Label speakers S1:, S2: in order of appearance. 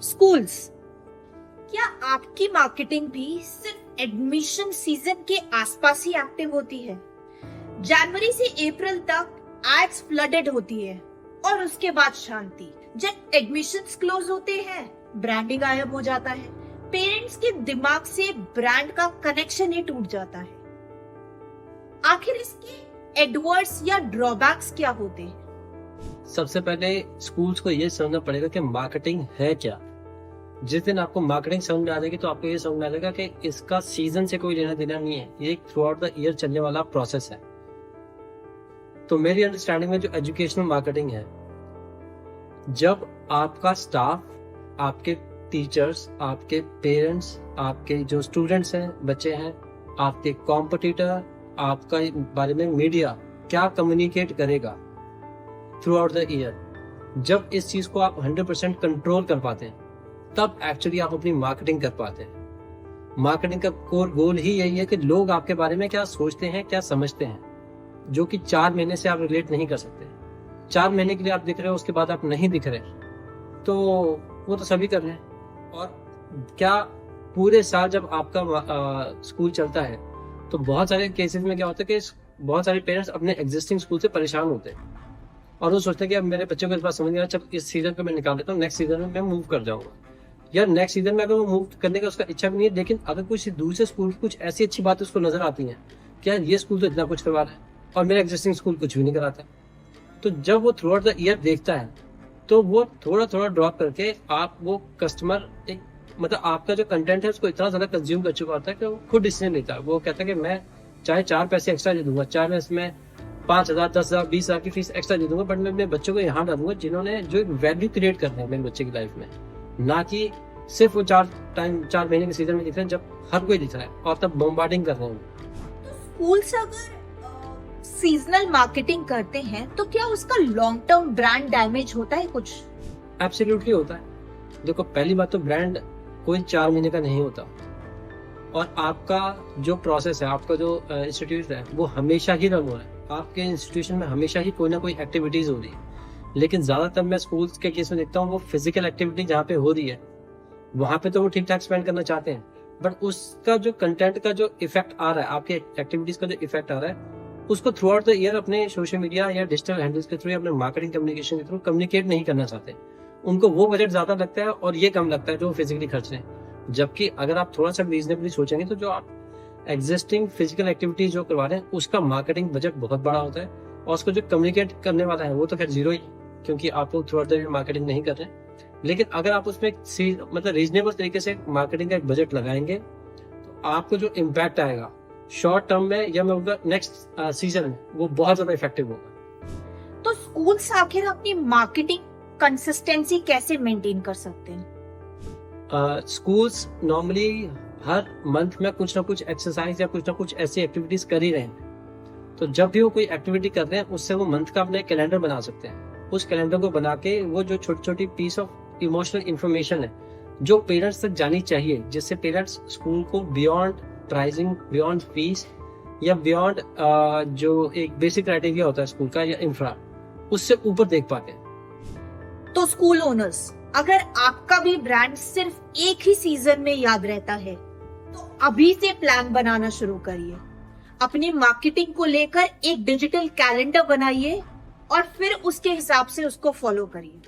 S1: Schools, क्या आपकी marketing भी सिर्फ एडमिशन सीजन के आसपास ही एक्टिव होती है? जनवरी से अप्रैल तक एड्स फ्लडेड होती है और उसके बाद शांति। जब एडमिशंस क्लोज होते हैं, ब्रांडिंग गायब हो जाता है। पेरेंट्स के दिमाग से ब्रांड का कनेक्शन ही टूट जाता है। आखिर इसके एडवर्स या ड्रॉबैक्स क्या होते हैं?
S2: सबसे पहले स्कूल्स को ये समझना पड़ेगा कि मार्केटिंग है क्या। जिस दिन आपको मार्केटिंग समझ में आ जाएगी तो आपको ये समझ में आ जाएगा कि इसका सीजन से कोई लेना देना नहीं है, ये थ्रू आउट द ईयर चलने वाला प्रोसेस है। तो मेरी अंडरस्टैंडिंग में जो एजुकेशनल मार्केटिंग है, जब आपका स्टाफ, आपके टीचर्स, आपके पेरेंट्स, आपके जो स्टूडेंट्स हैं, बच्चे हैं, आपके कॉम्पिटिटर, आपका बारे में मीडिया क्या कम्युनिकेट करेगा थ्रू आउट द ईयर, जब इस चीज को आप 100% कंट्रोल कर पाते हैं, तब एक्चुअली आप अपनी मार्केटिंग कर पाते हैं। मार्केटिंग का कोर गोल ही यही है कि लोग आपके बारे में क्या सोचते हैं, क्या समझते हैं, जो कि 4 महीने से आप रिलेट नहीं कर सकते। 4 महीने के लिए आप दिख रहे हो, उसके बाद आप नहीं दिख रहे, तो वो तो सभी कर रहे हैं। और क्या पूरे साल जब आपका स्कूल चलता है तो बहुत सारे केसेस में क्या होता है कि बहुत सारे पेरेंट्स अपने एग्जिस्टिंग स्कूल से परेशान होते हैं और वो सोचते हैं कि अब मेरे बच्चों को इस बात समझ नहीं आ रहा, जब इस सीजन पे मैं निकाल देता हूँ, नेक्स्ट सीजन में मैं मूव कर जाऊंगा। या नेक्स्ट सीजन में अगर वो मूव करने का उसका इच्छा भी नहीं है, लेकिन अगर कुछ दूसरे स्कूल की कुछ ऐसी अच्छी बातें उसको नजर आती हैं कि यार ये स्कूल तो इतना कुछ करवा रहा है और मेरा एग्जिस्टिंग स्कूल कुछ भी नहीं कराता, तो जब वो थ्रू आउट द ईयर देखता है तो वो थोड़ा थोड़ा ड्रॉप करके आप वो कस्टमर एक मतलब आपका जो कंटेंट है उसको इतना ज्यादा कंज्यूम कर चुका होता है कि वो खुद डिसीजन लेता है। वो कहता है कि मैं चाहे 4 पैसे एक्स्ट्रा दे दूंगा, चाहे मैं इसमें 5,000, 10,000, 20,000 की फीस एक्स्ट्रा दे दूंगा, बट मैं अपने बच्चों को यहाँ डालूंगा जिन्होंने जो एक वैल्यू क्रिएट करना है मेरे बच्चे की लाइफ में, ना कि सिर्फ वो 4 महीने के सीजन में दिख रहे हैं जब हर कोई दिख रहा है और तब बॉम्बार्डिंग कर रहे हैं।
S1: स्कूल्स अगर सीजनल मार्केटिंग करते हैं तो क्या उसका लॉन्ग टर्म ब्रांड डैमेज होता है कुछ?
S2: एब्सोल्युटली होता है। देखो, पहली बात तो ब्रांड कोई 4 महीने का नहीं होता, और आपका जो प्रोसेस है, आपका जो इंस्टीट्यूट है, वो हमेशा ही रन हो रहा है। आपके इंस्टीट्यूशन में हमेशा ही कोई ना कोई एक्टिविटीज हो रही है। लेकिन ज्यादातर मैं स्कूल्स के केस में देखता हूँ वो फिजिकल एक्टिविटी जहाँ पे हो रही है वहां पे तो वो ठीक ठाक स्पेंड करना चाहते हैं, बट उसका जो कंटेंट का जो इफेक्ट आ रहा है, आपके एक्टिविटीज का जो इफेक्ट आ रहा है, उसको थ्रू आउट द ईयर अपने सोशल मीडिया या डिजिटल हैंडल्स के थ्रू या अपने मार्केटिंग कम्युनिकेशन के थ्रू कम्युनिकेट नहीं करना चाहते। उनको वो बजट ज्यादा लगता है और ये कम लगता है जो फिजिकली खर्च रहे हैं। जबकि अगर आप थोड़ा सा रीजनेबली सोचेंगे तो जो आप एग्जिस्टिंग फिजिकल एक्टिविटी जो करवा रहे हैं उसका मार्केटिंग बजट बहुत बड़ा होता है, और उसको जो कम्युनिकेट करने वाला है वो तो खैर जीरो ही, क्योंकि आप लोग through out the year marketing नहीं कर रहे हैं। लेकिन अगर आप उसमें मतलब रीजनेबल तरीके से मार्केटिंग का एक बजट लगाएंगे तो आपको जो इम्पैक्ट आएगा शॉर्ट टर्म में या मैं बोलूँगा नेक्स्ट सीजन में, वो बहुत ज्यादा इफेक्टिव होगा।
S1: तो स्कूल्स आखिर अपनी मार्केटिंग कंसिस्टेंसी कैसे मेंटेन कर सकते हैं?
S2: स्कूल्स नॉर्मली हर मंथ में कुछ ना कुछ एक्सरसाइज या कुछ ना कुछ ऐसी एक्टिविटीज कर ही रहे हैं, तो जब भी वो कोई एक्टिविटी कर रहे हैं उससे वो मंथ का अपना कैलेंडर बना सकते हैं। उस कैलेंडर को बना के वो जो छोटी छोटी पीस ऑफ इमोशनल इंफॉर्मेशन है जो पेरेंट्स तक जानी चाहिए, जिससे पेरेंट्स स्कूल को बियॉन्ड प्राइसिंग, बियॉन्ड फीस या बियॉन्ड जो एक बेसिक क्राइटेरिया होता है स्कूल का या इंफ्रा, उससे ऊपर देख पाते हैं।
S1: तो स्कूल ओनर्स, अगर आपका भी ब्रांड सिर्फ एक ही सीजन में याद रहता है तो अभी से प्लान बनाना शुरू करिए। अपनी मार्केटिंग को लेकर एक डिजिटल कैलेंडर बनाइए और फिर उसके हिसाब से उसको फॉलो करिए।